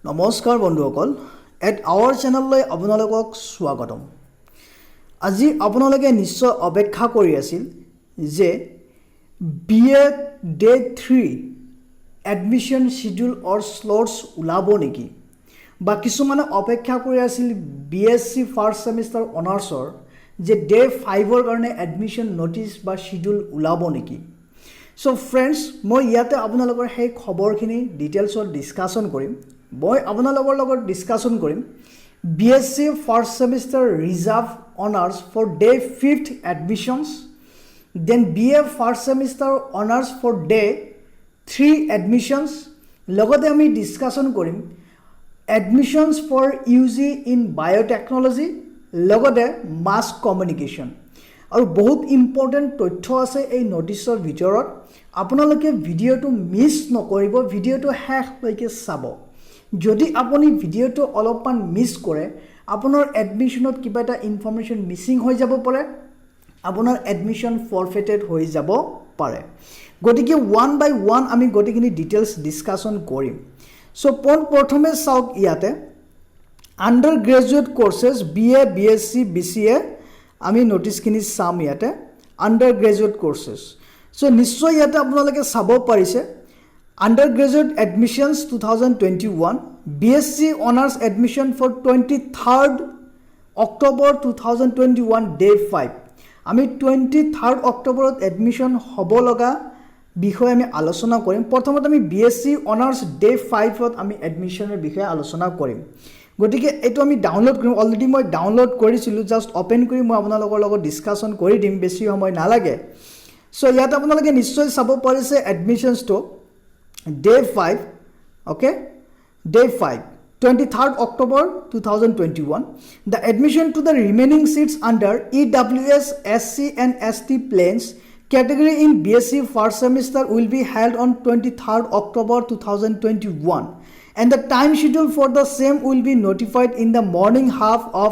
নমস্কাৰ বন্ধুসকল at hour চেনেললৈ আপোনালোকক স্বাগতম। আজি আপোনালোকে নিশ্চয় অপেক্ষা কৰি আছিল যে BA ডে 3 এডমিশন শিডিউল অৰ স্লটস ওলাব নেকি বা কিছুমানে অপেক্ষা কৰি আছিল BSc ফাৰ্ষ্ট সেমিষ্টাৰ অনাৰ্ছৰ যে ডে 5ৰ কাৰণে এডমিশন নোটিছ বা শিডিউল ওলাব নেকি। সো ফ্ৰেণ্ডছ মই ইয়াতে আপোনালোকৰ সেই খবৰখিনি ডিটেইলছত ডিসকাশন কৰিম। মই আপোনালোকৰ লগত ডিসকাশন কৰিম BSc first semester reserve honours for day 5th admissions, then BA first semester honours for day 3 admissions, লগতে আমি ডিসকাশন কৰিম admissions for UG in biotechnology, লগতে মাছ কমিউনিকেশ্যন। আৰু বহুত ইম্পৰ্টেণ্ট তথ্য আছে এই নোটিছৰ ভিতৰত। আপোনালোকে ভিডিঅ'টো মিছ নকৰিব, ভিডিঅ'টো শেষলৈকে চাব। যদি আপুনি ভিডিঅ'টো অলপমান মিছ কৰে আপোনাৰ এডমিশনত কিবা এটা ইনফৰমেশ্যন মিছিং হৈ যাব পাৰে, আপোনাৰ এডমিশন ফৰফেটেড হৈ যাব পাৰে। গতিকে ওৱান বাই ওৱান আমি গোটেইখিনি ডিটেইলছ ডিসকাশন কৰিম। সো প্ৰথমে চাওক ইয়াতে under graduate কোৰ্চেছ BA BSc BCA আমি নোটিছখিনি চাম ইয়াতে আণ্ডাৰ গ্ৰেজুৱেট কোৰ্চেছ। সো নিশ্চয় ইয়াতে আপোনালোকে চাব পাৰিছে undergraduate admissions 2021 BSc honours admission for 23rd October 2021 day 5। আমি 23rd অক্টোবৰত এডমিশন হ'ব লগা বিষয়ে আমি আলোচনা কৰিম। প্ৰথমতে আমি BSc অনাৰ্ছ ডে 5ত আমি এডমিশনৰ বিষয়ে আলোচনা কৰিম। গতিকে এইটো আমি ডাউনলোড কৰিম, অলৰেডি মই ডাউনলোড কৰিছিলোঁ, জাষ্ট অপেন কৰি মই আপোনালোকৰ লগত ডিসকাশন কৰি দিম, বেছি সময় নালাগে। সো ইয়াত আপোনালোকে নিশ্চয় চাব পাৰিছে এডমিশনছটো day 5, okay, day 5 23rd October 2021. The admission to the remaining seats under EWS SC and ST planes category in BSc first semester will be held on 23rd October 2021 and the time schedule for the same will be notified in the morning half of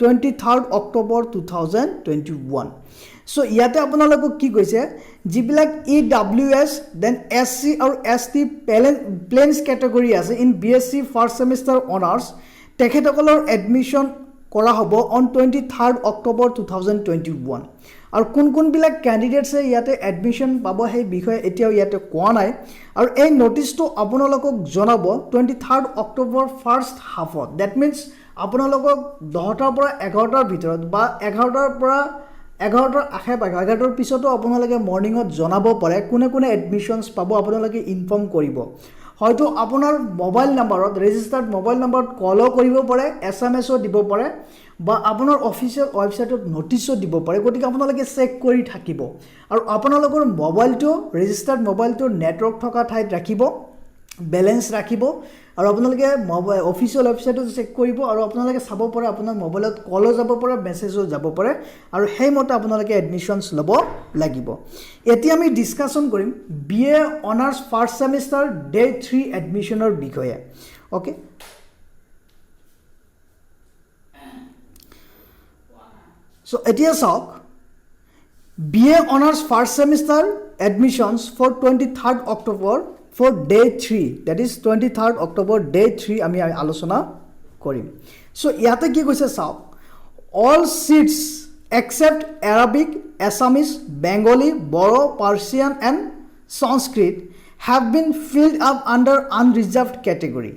23rd October 2021. So ইয়াতে আপোনালোকক কি কৈছে যিবিলাক EWS then SC আৰু ST planes category আছে in BSc first semester honours তেখেতসকলৰ admission কৰা হ'ব অন 23rd October 2021। আৰু কোনবিলাক কেণ্ডিডেটছে ইয়াতে এডমিশন পাব সেই বিষয়ে এতিয়াও ইয়াতে কোৱা নাই। আৰু এই নোটিছটো আপোনালোকক জনাব 23rd October ফাৰ্ষ্ট হাফত। ডেট মিনছ আপোনালোকক 10টাৰ পৰা 11টাৰ ভিতৰত বা 11টাৰ পৰা 11টাৰ আশে-পাশে 11টাৰ পিছতো আপোনালোকে মৰ্নিঙত জনাব পাৰে কোনে এডমিশনছ পাব, আপোনালোকে ইনফৰ্ম কৰিব। হয়তো আপোনাৰ মোবাইল নাম্বাৰত ৰেজিষ্টাৰ্ড মোবাইল নাম্বাৰত কলো কৰিব পাৰে, SMS-ও দিব পাৰে বা আপোনাৰ অফিচিয়েল ৱেবছাইটত নোটিছো দিব পাৰে। গতিকে আপোনালোকে চেক কৰি থাকিব আৰু আপোনালোকৰ মোবাইলটো ৰেজিষ্টাৰ্ড মোবাইলটো নেটৱৰ্ক থকা ঠাইত ৰাখিব, বেলেন্স ৰাখিব আৰু আপোনালোকে অফিচিয়েল ৱেবছাইটত চেক কৰিব আৰু আপোনালোকে চাব পাৰে আপোনাৰ মোবাইলত কলো যাব পাৰে, মেছেজো যাব পাৰে আৰু সেইমতে আপোনালোকে এডমিশনছ ল'ব লাগিব। এতিয়া আমি ডিসকাশন কৰিম BA honours first semester day 3 এডমিশনৰ বিষয়ে। ওকে, সো এতিয়া চাওক BA honours first semester admissions for 23rd October for day 3, that is 23rd October day 3 আমি আলোচনা কৰিম। সো ইয়াতে কি কৈছে চাওক all seats except Arabic, Assamese, Bengali, Boro, Persian and Sanskrit have been filled up under unreserved category.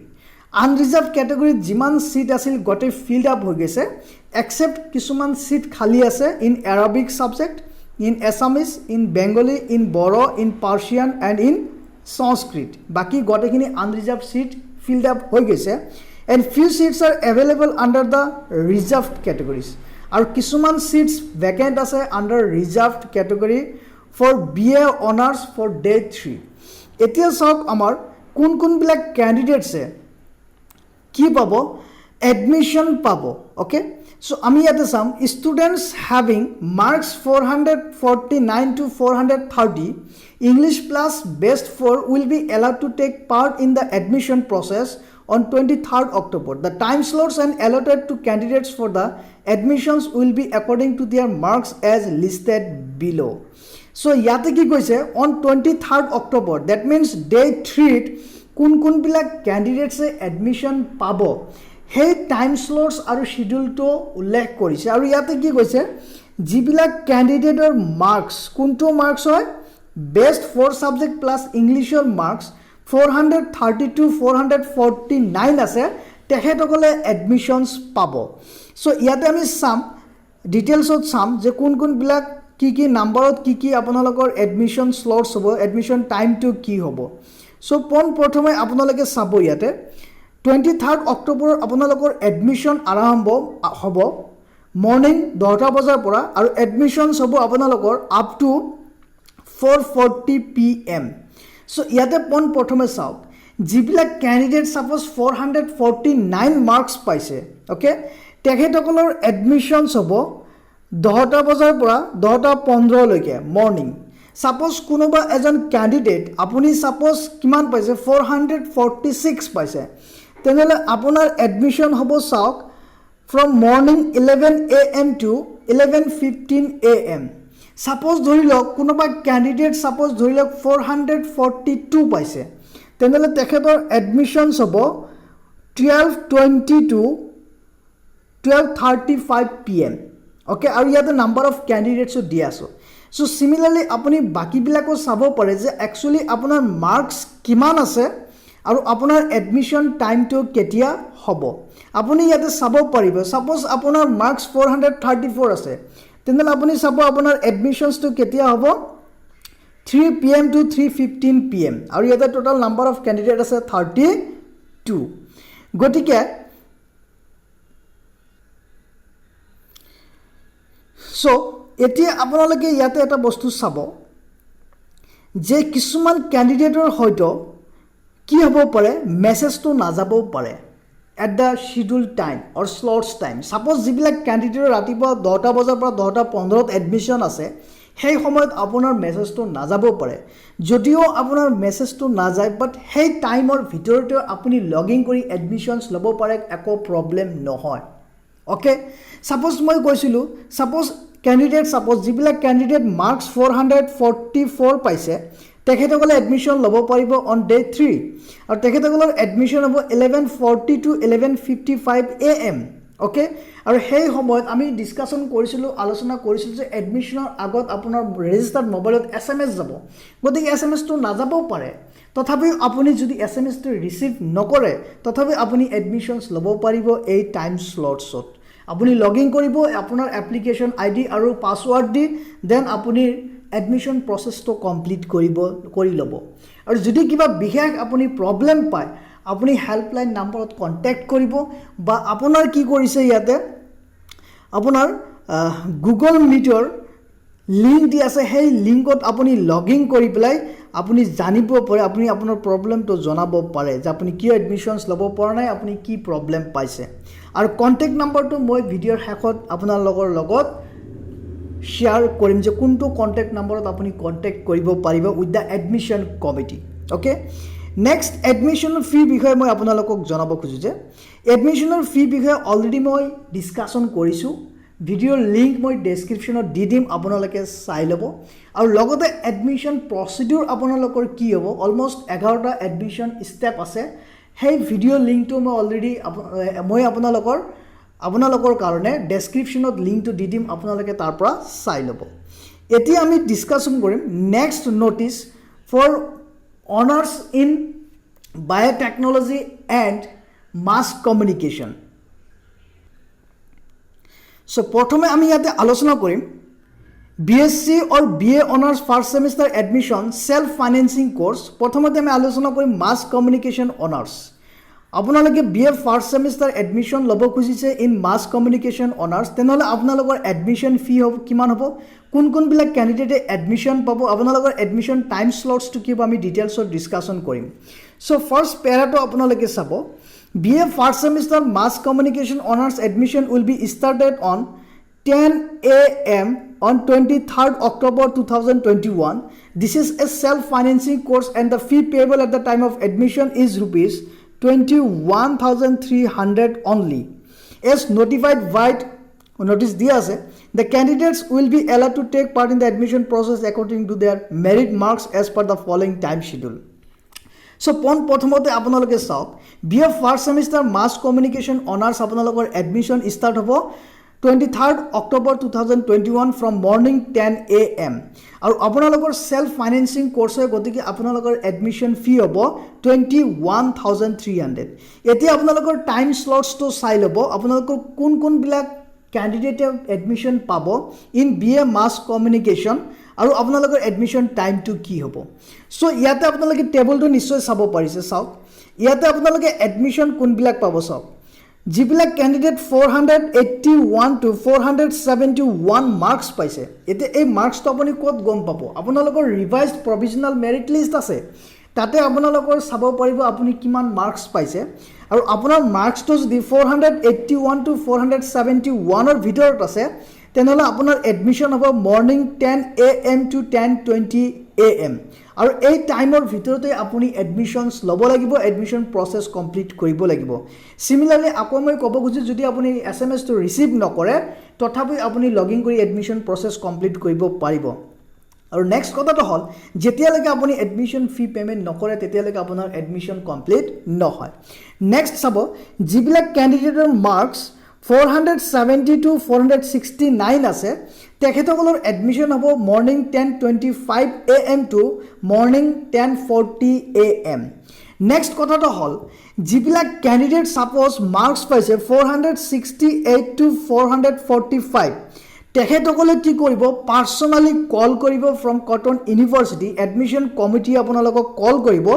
Unreserved category যিমান seat আছিল গোটেই ফিল্ড আপ হৈ গৈছে except কিছুমান সিট খালি আছে in Arabic subject, in Assamese, in Bengali, in Boro, in Persian and in Sanskrit. বাকি গোটেইখিনি আনৰিজাৰ্ভ সিট ফিল্ড আপ হৈ গৈছে and few seats are available under the reserved categories. আৰু কিছুমান সিটস ভ্যাকেন্ট আছে under reserved category for BA honors for day 3. এতিয়া চাওক আমাৰ কোনবিলাক ক্যান্ডিডেটছে কি পাব এডমিশন পাব। ওকে, সো আমি ইয়াতে চাম students having marks 449 to 430 English plus best 4 will be allowed to take part in the admission process on 23rd October. The time slots and allotted to candidates for the admissions will be according to their marks as listed below. So yate ki koise on 23rd October, that means day 3 কোনবিলাক ক্যান্ডিডেটছে admission পাব সেই time slots আৰু শিডিউলটো উল্লেখ কৰিছে আৰু ইয়াতে কি কৈছে যিবিলাক ক্যান্ডিডেটৰ মাৰ্কস কোনটো মাৰ্কস হয় বেস্ট 4 সাবজেক্ট প্লাস ইংলিশৰ মাৰ্কস 432 449 আছে তেখেতসকলে এডমিশনস পাব সো ইয়াতে আমি সাম ডিটেইলছত সাম যে কোনবিলাক কি নাম্বাৰত কি আপোনালোকৰ এডমিশন স্লটস হ'ব এডমিশন টাইমটো কি হ'ব সো প্ৰথমে আপোনালোকে চাব ইয়াতে 23 অক্টোবৰ আপোনালোকৰ এডমিশন আৰম্ভ হ'ব মৰ্নিং 10টা বজাৰ পৰা আৰু এডমিশনস হ'ব আপোনালোকৰ আপ টু 4:40 PM সো ইয়াতে প্ৰথমে চাওক যিবিলাক ক্যান্ডিডেট সাপোজ 449 মাৰ্কস পাইছে ওকে তেখেতসকলৰ এডমিশনস হ'ব 10টা বজাৰ পৰা 10:15 লৈকে মৰ্নিং সাপোজ কোনোবা এজন ক্যান্ডিডেট আপুনি সাপোজ কিমান পাইছে 446 পাইছে তেনেহলে আপোনাৰ এডমিশন হ'ব চাওক from morning 11 AM to 11:15 AM suppose ধৰি লওক কোনোবা ক্যান্ডিডেট সাপোজ ধৰি লওক 442 পাইছে তেনেহলে তেখেতৰ এডমিশনস হ'ব 12:20 to 12:35 PM ওকে আৰু ইয়াতে নাম্বাৰ অফ ক্যান্ডিডেটস দিয়া আছে সো সিমিলাৰলি আপুনি বাকিবিলাকো চাব পাৰে যে একচুয়ালি আপোনাৰ মাৰ্কস কিমান আছে আৰু আপোনাৰ এডমিশন টাইমটো কেতিয়া হ'ব আপুনি ইয়াতে চাব পাৰিব সাপোজ আপোনাৰ মাৰ্কস 434 আছে তেনেহলে আপুনি চাব আপোনাৰ এডমিশনসটো কেতিয়া হ'ব 3 PM to 3:15 PM আৰু ইয়াতে টোটাল নাম্বাৰ অফ ক্যান্ডিডেট আছে 32 গটিকে সো এতিয়া আপোনালোকে ইয়াতে এটা বস্তু চাব যে কিছুমান ক্যান্ডিডেটৰ হয়তো কি হ'ব পাৰে মেসেজটো নাযাবও পাৰে at the scheduled time or slots time suppose যিবিলাক ক্যান্ডিডেটৰ ৰাতিপুৱা 10টা বজাৰ পৰা 10:15 এডমিশন আছে সেই সময়ত আপোনাৰ মেসেজটো নাযাব পাৰে যদিও আপোনাৰ মেসেজটো না যায় বাট সেই টাইমৰ ভিতৰতে আপুনি লগইন কৰি এডমিশনস ল'ব পাৰে একো প্ৰবলেম নহয় ওকে suppose মই কৈছিলো suppose candidate suppose যিবিলাক ক্যান্ডিডেট মাৰ্কস 444 পাইছে তেখেতসকলে এডমিশন ল'ব পাৰিব অন ডে 3 আৰু তেখেতসকলৰ এডমিশন হ'ব 11:40 to 11:55 AM ওকে আৰু সেই সময়ত আমি ডিসকাশন কৰিছিলো আলোচনা কৰিছিলো যে এডমিশনৰ আগত আপোনাৰ ৰেজিষ্টাৰ্ড মোবাইলত SMS যাব গতিকে SMS টো নাযাবও পাৰে তথাপি আপুনি যদি SMS টো ৰিসিভ নকৰে তথাপি আপুনি এডমিশনস ল'ব পাৰিব এই টাইম স্লটছত আপুনি লগইন কৰিব আপোনাৰ এপ্লিকেশন আইডি আৰু পাসওয়াৰ্ড দি দেন আপুনি এডমিশন প্ৰসেসটো কমপ্লিট কৰি ল'ব আৰু যদি কিবা বিশেষ আপুনি প্ৰবলেম পায় আপুনি হেল্পলাইন নম্বৰত কন্টাক্ট কৰিব বা আপোনাৰ কি কৰিছে ইয়াতে আপোনাৰ গুগল মিটৰ লিংক দি আছে সেই লিংকত আপুনি লগইন কৰি পেলাই আপুনি জানিব পাৰে আপুনি আপোনাৰ প্ৰবলেমটো জনাব পাৰে যে আপুনি কি এডমিশনস ল'ব পৰা নাই আপুনি কি প্ৰবলেম পাইছে আৰু কন্টাক্ট নম্বৰটো মই ভিডিঅ'ৰ শেষত আপোনালোকৰ লগত শেয়াৰ কৰিম যে কোনটো কন্টাক্ট নম্বৰত আপুনি কন্টাক্ট কৰিব পাৰিব with the admission committee okay next এডমিশনৰ ফি বিষয়ে মই আপোনালোকক জনাব খুজো যে এডমিশনৰ ফি বিষয়ে অলৰেডি মই ডিসকাশন কৰিছো ভিডিঅ'ৰ লিংক মই ডেসক্ৰিপচনত দি দিম আপোনালোকে চাই ল'ব আৰু লগতে এডমিশন প্ৰসিডিউৰ আপোনালোকৰ কি হ'ব অলমোষ্ট 11টা এডমিশন ষ্টেপ আছে সেই ভিডিঅ' লিংকটো মই অলৰেডি মই আপোনালোকৰ কাৰণে ডেসক্ৰিপচনত লিংকটো দি দিম আপোনালোকে তাৰ পৰা চাই ল'ব এতিয়া আমি ডিসকাশন কৰিম next notice for honours in biotechnology and mass communication so প্ৰথমে আমি ইয়াতে আলোচনা কৰিম BSc or BA honours first semester admission self financing course প্ৰথমতে আমি আলোচনা কৰিম মাছ কমিউনিকেশ্যন অনাৰ্স আপোনালোকে বিএ ফাৰ্স্ট সেমিস্টাৰ এডমিশন ল'ব খুজিছে ইন মাছ কমিউনিকেশ্যন অনাৰ্স তেনেহলে আপোনালোকৰ এডমিশন ফি হ'ব কিমান হ'ব কোনবিলাক ক্যান্ডিডেটে এডমিশন পাব আপোনালোকৰ এডমিশন টাইম স্লটসটো কি হ'ব আমি ডিটেইলছত ডিসকাশন কৰিম সো ফাৰ্স্ট প্যাৰাটো আপোনালোকে চাব BA first semester mass communication honors admission will be started on 10 AM on 23rd October 2021. This is a self-financing course and the fee payable at the time of admission is rupees 21,300 only. As notified by notice diya the candidates will be allowed to take part in the admission process according to their merit marks as per the following time schedule. So প্ৰথমতে আপোনালোকে চাওক BA first semester mass communication honours আপোনালোকৰ admission start হ'ব 23rd October 2021 from morning 10 AM আৰু আপোনালোকৰ self financing course হয় গতিকে আপোনালোকৰ এডমিশ্যন ফি হ'ব 21,300 এতিয়া আপোনালোকৰ টাইম স্লটছ তো চাই ল'ব আপোনালোকৰ কোন বিলাক ক্যান্ডিডেট এডমিশ্যন পাব ইন BA মাছ কমিউনিকেশ্যন আৰু আপোনালোকৰ এডমিশ্যন টাইমটো কি হ'ব সো ইয়াতে আপোনালোকে টেবুলটো নিশ্চয় চাব পাৰিছে চাওক ইয়াতে আপোনালোকে এডমিশ্যন কোনবিলাক পাব চাওক যিবিলাক ক্যান্ডিডেট 481 to 471 মার্কস পাইছে এতে এই মার্কসটো আপুনি ক'ত গম পাব আপোনালোকৰ ৰিভাইজড প্ৰভিজনাল মেৰিট লিষ্ট আছে তাতে আপোনালোকৰ চাব পাৰিব আপুনি কিমান মাৰ্কস পাইছে আৰু আপোনাৰ মাৰ্কসটো যদি 481 to 471 ৰ ভিতৰত আছে তেনেহলে আপোনাৰ এডমিশ্যন হ'ব মৰ্নিং 10 AM to 10:20 AM আৰু এই টাইমৰ ভিতৰতে আপুনি এডমিশ্যনছ ল'ব লাগিব এডমিশ্যন প্ৰসেস কমপ্লিট কৰিব লাগিব সিমিলাৰলি আকৌ মই ক'ব খুজিছো যদি আপুনি SMS টো ৰিসিভ নকৰে তথাপি আপুনি লগইন কৰি এডমিশ্যন প্ৰসেস কমপ্লিট কৰিব পাৰিব আৰু নেক্সট কথাটো হল যেতিয়ালৈকে আপুনি এডমিশ্যন ফি পেমেন্ট নকৰে তেতিয়ালৈকে আপোনাৰ এডমিশ্যন কমপ্লিট নহয় নেক্সট চাব যিবিলাক ক্যান্ডিডেটৰ মাৰ্কস 470 to 469 আছে তেখেতসকলৰ এডমিশ্যন হ'ব morning 10:25 AM to morning 10:40 AM next কথাটো হল যিবিলাক ক্যান্ডিডেট সাপোজ মাৰ্কস পাইছে 468 to 445 তেখেতসকলে কি কৰিব পাৰ্সোনালি কল কৰিব from cotton university admission committee আপোনালোকক কল কৰিব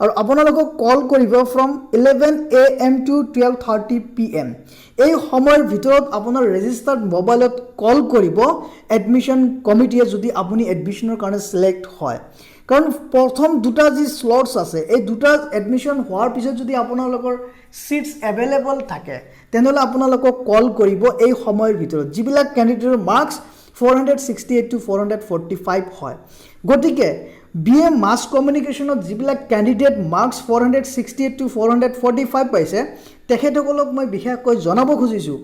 আৰু আপোনালোকক কল কৰিব ফ্ৰম 11 AM to 12:30 PM এই সময়ৰ ভিতৰত আপোনাৰ ৰেজিষ্টাৰ্ড মোবাইলত কল কৰিব এডমিশ্যন কমিটিয়ে যদি আপুনি এডমিশ্যনৰ কাৰণে সিলেক্ট হয় কাৰণ প্ৰথম দুটা যি স্লটছ আছে এই দুটা এডমিশ্যন হোৱাৰ পিছত যদি আপোনালোকৰ সিটস अवेलेबल থাকে তেনেহলে আপোনালোকক কল কৰিব এই সময়ৰ ভিতৰত যিবিলাক ক্যান্ডিডেটৰ মার্কস 468 to 445 হয় গতিকে BA মাছ কমিউনিকেশ্যনত যিবিলাক ক্যান্ডিডেট মার্কস 468 to 445 পাইছে তেখেতসকলক মই বিশেষকৈ জনাব খুজিছো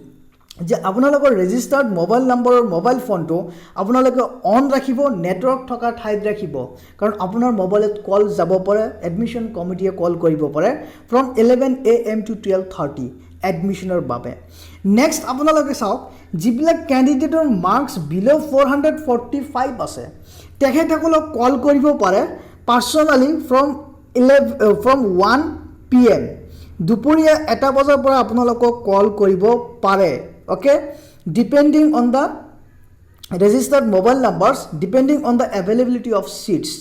যে আপোনালোকৰ ৰেজিষ্টাৰ্ড মোবাইল নম্বৰৰ মোবাইল ফোনটো আপোনালোকে অন ৰাখিব নেটৱৰ্ক থকা ঠাইত ৰাখিব কাৰণ আপোনাৰ মোবাইলত কল যাব পাৰে এডমিশ্যন কমিটিয়ে কল কৰিব পাৰে ফ্ৰম 11 AM to 12:30 এডমিশ্যনৰ বাবে নেক্সট আপোনালোকে চাওক যিবিলাক ক্যান্ডিডেটৰ মাৰ্কস বিলো 445 আছে তেখেতসকলক কল কৰিব পাৰে পাৰ্সোনালি ফ্ৰম 1 PM দুপৰীয়া 1 বজাৰ পৰা আপোনালোকক কল কৰিব পাৰে okay depending on the registered mobile numbers depending on the availability of seats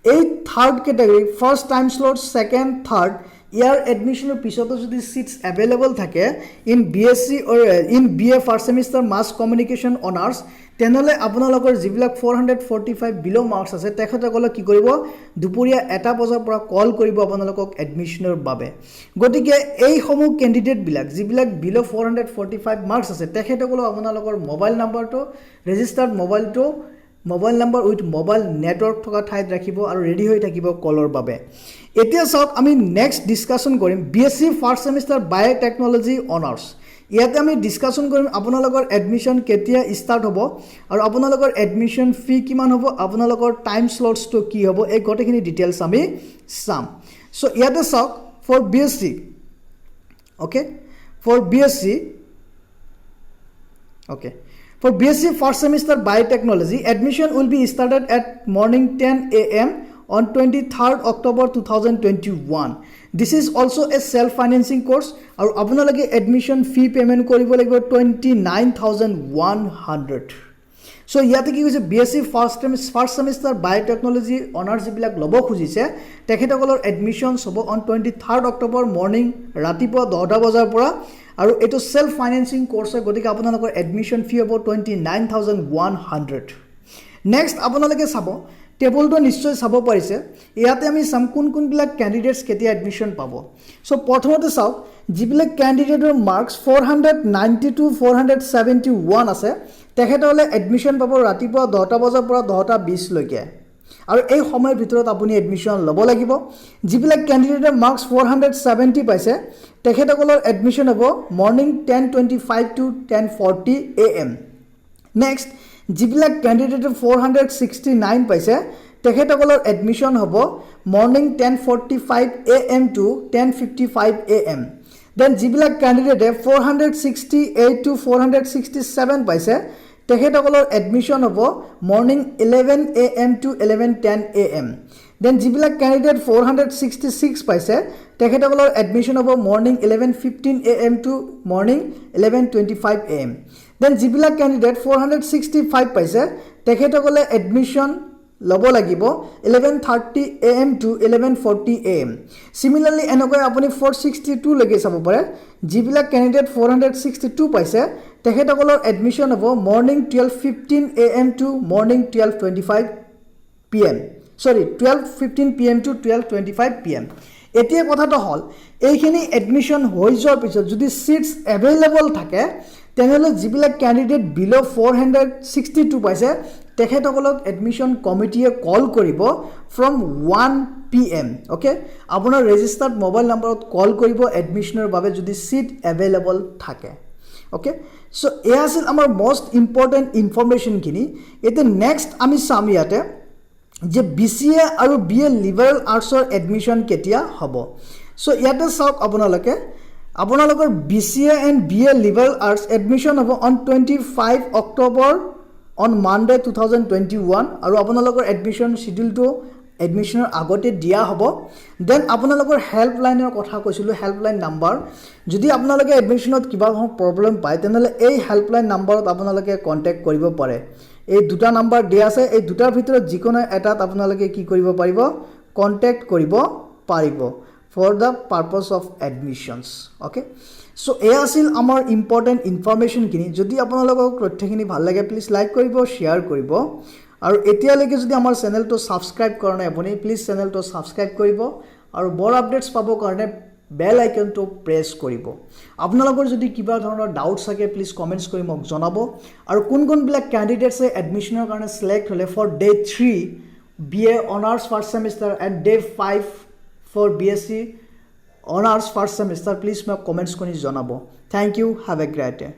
a third category first time slot second third year admission pisoto jodi seats available thake in BSc or in BA first semester mass communication honors tenole আপোনালোকৰ যিবিলাক 445 বিলো marks আছে তেখেতসকলে কি কৰিব দুপৰীয়া 1 বজাৰ পৰা কল কৰিব আপোনালোকক এডমিশ্যনৰ বাবে গতিকে এই সমূহ ক্যান্ডিডেট বিলাক যিবিলাক বিলো 445 মাৰ্কস আছে তেখেতসকলে আপোনালোকৰ মোবাইল নাম্বাৰটো registered mobile number with mobile network থকা ঠাইত ৰাখিব আৰু ৰেডি হৈ থাকিব কলৰ বাবে এতিয়া চাওক আমি নেক্সট ডিসকাশন কৰিম BSc first semester biotechnology honours ইয়াতে আমি ডিসকাশন কৰিম আপোনালোকৰ এডমিশ্যন কেতিয়া ষ্টাৰ্ট হ'ব আৰু আপোনালোকৰ এডমিশ্যন ফি কিমান হ'ব আপোনালোকৰ টাইম স্লটছ তো কি হ'ব এই গটেখিনি ডিটেইলছ আমি চাম সো ইয়াতে চাওক for BSc okay for BSc first semester biotechnology admission will be started at morning 10 AM on 23rd October 2021 this is also a self financing course আৰু আপোনালোকে এডমিশ্যন ফি পেমেন্ট কৰিব লাগিব 29,100 সো ইয়াতে কি হৈছে BSc first semester biotechnology honours যিবিলাক ল'ব খুজিছে তেখেতসকলৰ এডমিশ্যন হ'ব অন 23rd October মৰ্নিং ৰাতিপুৱা 10টা বজাৰ পৰা আৰু এটো সেলফ ফাইনেন্সিং কোৰ্স হয় গতিকে আপোনালোকৰ এডমিশ্যন ফি হ'ব 29,100 নেক্সট আপোনালোকে চাব টেবুলটো নিশ্চয় চাব পাৰিছে ইয়াতে আমি সাম কোন বিলাক ক্যান্ডিডেটস কেতিয়া এডমিশ্যন পাব সো প্ৰথমতে চাওক যিবিলাক ক্যান্ডিডেটৰ মাৰ্কস 490 to 471 আছে তেখেতসকলে এডমিশ্যন পাব ৰাতিপুৱা 10টা বজাৰ পৰা 10:20 লৈকে আৰু এই সময়ৰ ভিতৰত আপুনি এডমিশ্যন ল'ব লাগিব যিবিলাক ক্যান্ডিডেটৰ মাৰ্কস 470 পাইছে তেখেতসকলৰ এডমিশ্যন হ'ব মৰ্নিং 10:25 to 10:40 AM নেক্সট যিবিলাক ক্যান্ডিডেটৰ 469 পাইছে তেখেতসকলৰ এডমিশ্যন হ'ব morning 10:45 AM to 10:55 AM। Then যিবিলাক কেণ্ডিডেটে 468 to 467 পাইছে তেখেতসকলৰ এডমিশ্যন হ'ব morning 11 AM to 11:10 AM। Then যিবিলাক কেণ্ডিডেট 466 পাইছে তেখেতসকলৰ এডমিশ্যন হ'ব morning 11:15 AM to morning 11:25 AM। Then যিবিলাক কেণ্ডিডেট 465 পাইছে তেখেতসকলে এডমিশ্যন ল'ব লাগিব 11:30 AM to 11:40 AM। সিমিলাৰলি এনেকৈ আপুনি 462 লৈকে চাব পাৰে যিবিলাক কেণ্ডিডেট 462 পাইছে তেখেতসকলৰ এডমিশ্যন হ'ব morning 12:15 AM to morning 12:25 PM। সৰি 12:15 PM to 12:25 PM। এতিয়া কথাটো হ'ল এইখিনি এডমিশ্যন হৈ যোৱাৰ পিছত যদি সিটস এভেইলেবল থাকে তেনেহ'লে যিবিলাক কেণ্ডিডেট বিলো 462 পাইছে তেখেতসকলক এডমিশ্যন কমিটিয়ে কল কৰিব ফ্ৰম 1 PM। অ'কে, আপোনাৰ ৰেজিষ্টাৰ্ড মোবাইল নম্বৰত কল কৰিব এডমিশ্যনৰ বাবে যদি সিট এভেইলেবল থাকে। অ'কে, সো এয়া আছিল আমাৰ মোষ্ট ইম্পৰ্টেণ্ট ইনফৰমেশ্যনখিনি। এতিয়া নেক্সট আমি চাম ইয়াতে যে BCA আৰু BA লিবাৰেল আৰ্টছৰ এডমিশ্যন কেতিয়া হ'ব। সো ইয়াতে চাওক আপোনালোকৰ BCA and BA liberal arts admission হ'ব অন 25 October অন Monday 2021 আৰু আপোনালোকৰ এডমিশ্যন শিডিউলটো এডমিশ্যনৰ আগতে দিয়া হ'ব। দেন আপোনালোকৰ হেল্পলাইনৰ কথা কৈছিলোঁ, হেল্পলাইন নাম্বাৰ যদি আপোনালোকে এডমিশ্যনত কিবা প্ৰব্লেম পায় তেনেহ'লে এই হেল্পলাইন নাম্বাৰত আপোনালোকে কণ্টেক্ট কৰিব পাৰে। এই দুটা নাম্বাৰ দিয়া আছে, এই দুটাৰ ভিতৰত যিকোনো এটাত আপোনালোকে কি কৰিব পাৰিব, কণ্টেক্ট কৰিব পাৰিব for the purpose of admissions. Okay, so এয়া আছিল আমাৰ ইম্পৰ্টেণ্ট ইনফৰমেশ্যনখিনি। যদি আপোনালোকক তথ্যখিনি ভাল লাগে প্লিজ লাইক কৰিব, শ্বেয়াৰ কৰিব আৰু এতিয়ালৈকে যদি আমাৰ চেনেলটো ছাবস্ক্ৰাইব কৰা নাই আপুনি প্লিজ চেনেলটো ছাবস্ক্ৰাইব কৰিব আৰু বৰ আপডেটছ পাবৰ কাৰণে বেল আইকনটো প্ৰেছ কৰিব। আপোনালোকৰ যদি কিবা ধৰণৰ ডাউটছ থাকে প্লিজ কমেণ্টছ কৰি মোক জনাব আৰু কোনবিলাক কেণ্ডিডেটছে এডমিশ্যনৰ কাৰণে ছিলেক্ট হ'লে for day 3 BA honours first semester and day 5 for BSc honours first semester please মোক কমেণ্টছ কৰি জনাব। Thank you, have a great day.